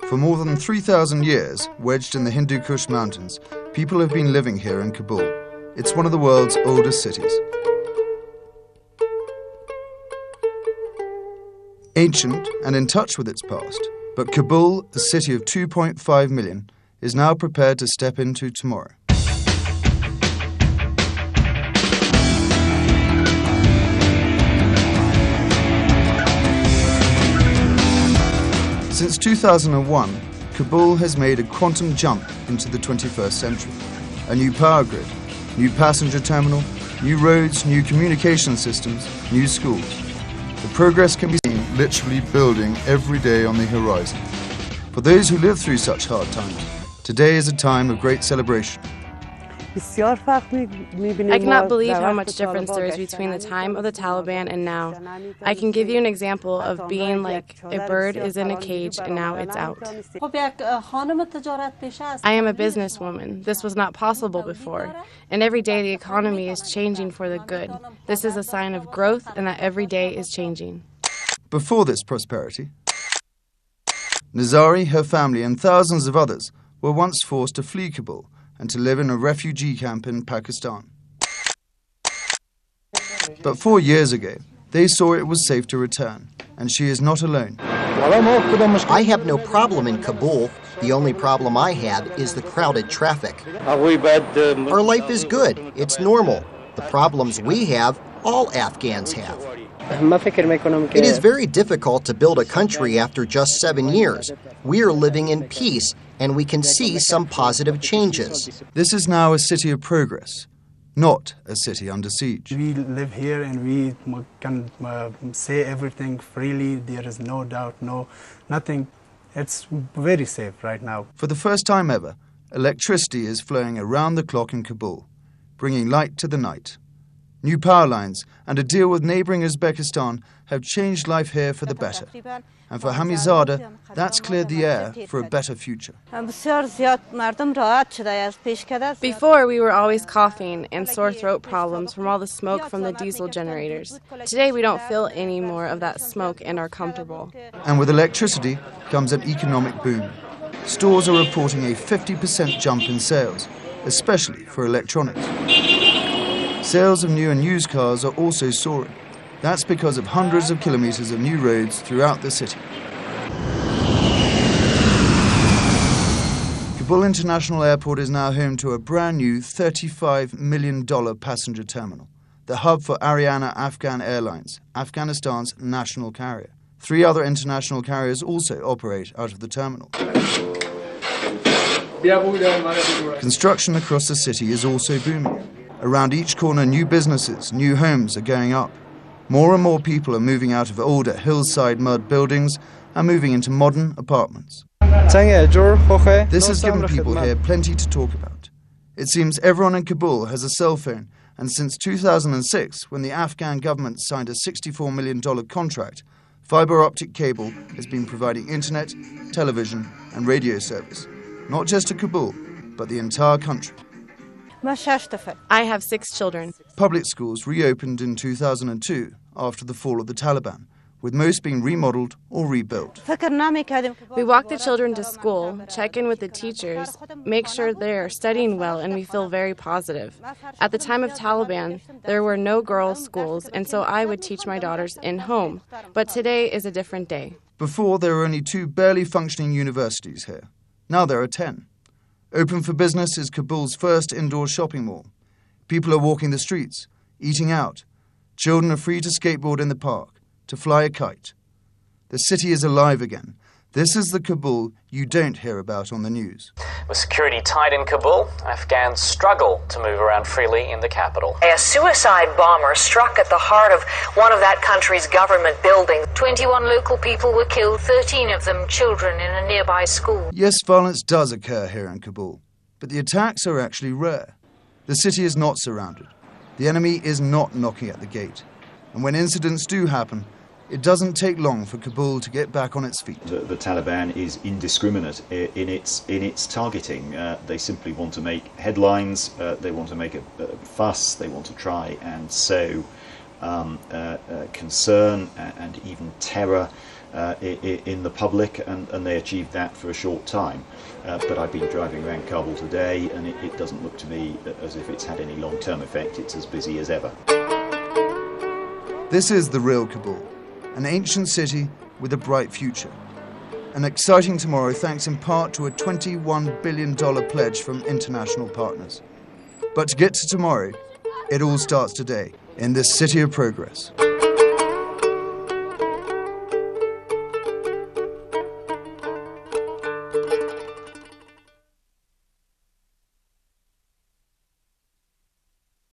For more than 3,000 years, wedged in the Hindu Kush mountains, people have been living here in Kabul. It's one of the world's oldest cities. Ancient and in touch with its past, but Kabul, a city of 2.5 million, is now prepared to step into tomorrow. Since 2001, Kabul has made a quantum jump into the 21st century. A new power grid, new passenger terminal, new roads, new communication systems, new schools. The progress can be seen literally building every day on the horizon. For those who live through such hard times, today is a time of great celebration. I cannot believe how much difference there is between the time of the Taliban and now. I can give you an example of being like a bird is in a cage and now it's out. I am a businesswoman. This was not possible before. And every day the economy is changing for the good. This is a sign of growth and that every day is changing. Before this prosperity, Nizari, her family and thousands of others were once forced to flee Kabul and to live in a refugee camp in Pakistan. But 4 years ago, they saw it was safe to return, and she is not alone. I have no problem in Kabul. The only problem I have is the crowded traffic. Our life is good. It's normal. The problems we have, all Afghans have. It is very difficult to build a country after just 7 years. We are living in peace, and we can see some positive changes. This is now a city of progress, not a city under siege. We live here and we can say everything freely. There is no doubt, nothing. It's very safe right now. For the first time ever, electricity is flowing around the clock in Kabul, bringing light to the night. New power lines and a deal with neighbouring Uzbekistan have changed life here for the better. And for Hamizada, that's cleared the air for a better future. Before, we were always coughing and sore throat problems from all the smoke from the diesel generators. Today, we don't feel any more of that smoke and are comfortable. And with electricity comes an economic boom. Stores are reporting a 50% jump in sales, especially for electronics. Sales of new and used cars are also soaring. That's because of hundreds of kilometers of new roads throughout the city. Kabul International Airport is now home to a brand new $35 million passenger terminal, the hub for Ariana Afghan Airlines, Afghanistan's national carrier. 3 other international carriers also operate out of the terminal. Construction across the city is also booming. Around each corner, new businesses, new homes are going up. More and more people are moving out of older hillside mud buildings and moving into modern apartments. This has given people here plenty to talk about. It seems everyone in Kabul has a cell phone, and since 2006, when the Afghan government signed a $64 million contract, fibre optic cable has been providing internet, television and radio service, not just to Kabul, but the entire country. I have 6 children. Public schools reopened in 2002 after the fall of the Taliban, with most being remodeled or rebuilt. We walk the children to school, check in with the teachers, make sure they are studying well, and we feel very positive. At the time of Taliban, there were no girls' schools, and so I would teach my daughters in home. But today is a different day. Before, there were only 2 barely functioning universities here. Now there are 10. Open for business is Kabul's first indoor shopping mall. People are walking the streets, eating out. Children are free to skateboard in the park, to fly a kite. The city is alive again. This is the Kabul you don't hear about on the news. With security tight in Kabul, Afghans struggle to move around freely in the capital. A suicide bomber struck at the heart of one of that country's government buildings. 21 local people were killed, 13 of them children in a nearby school. Yes, violence does occur here in Kabul, but the attacks are actually rare. The city is not surrounded. The enemy is not knocking at the gate. And when incidents do happen, it doesn't take long for Kabul to get back on its feet. The Taliban is indiscriminate in its targeting. They simply want to make headlines, they want to make a fuss, they want to try and sow concern and even terror in the public, and they achieved that for a short time. But I've been driving around Kabul today, and it doesn't look to me as if it's had any long-term effect. It's as busy as ever. This is the real Kabul, an ancient city with a bright future. An exciting tomorrow thanks in part to a $21 billion pledge from international partners. But to get to tomorrow, it all starts today in this city of progress.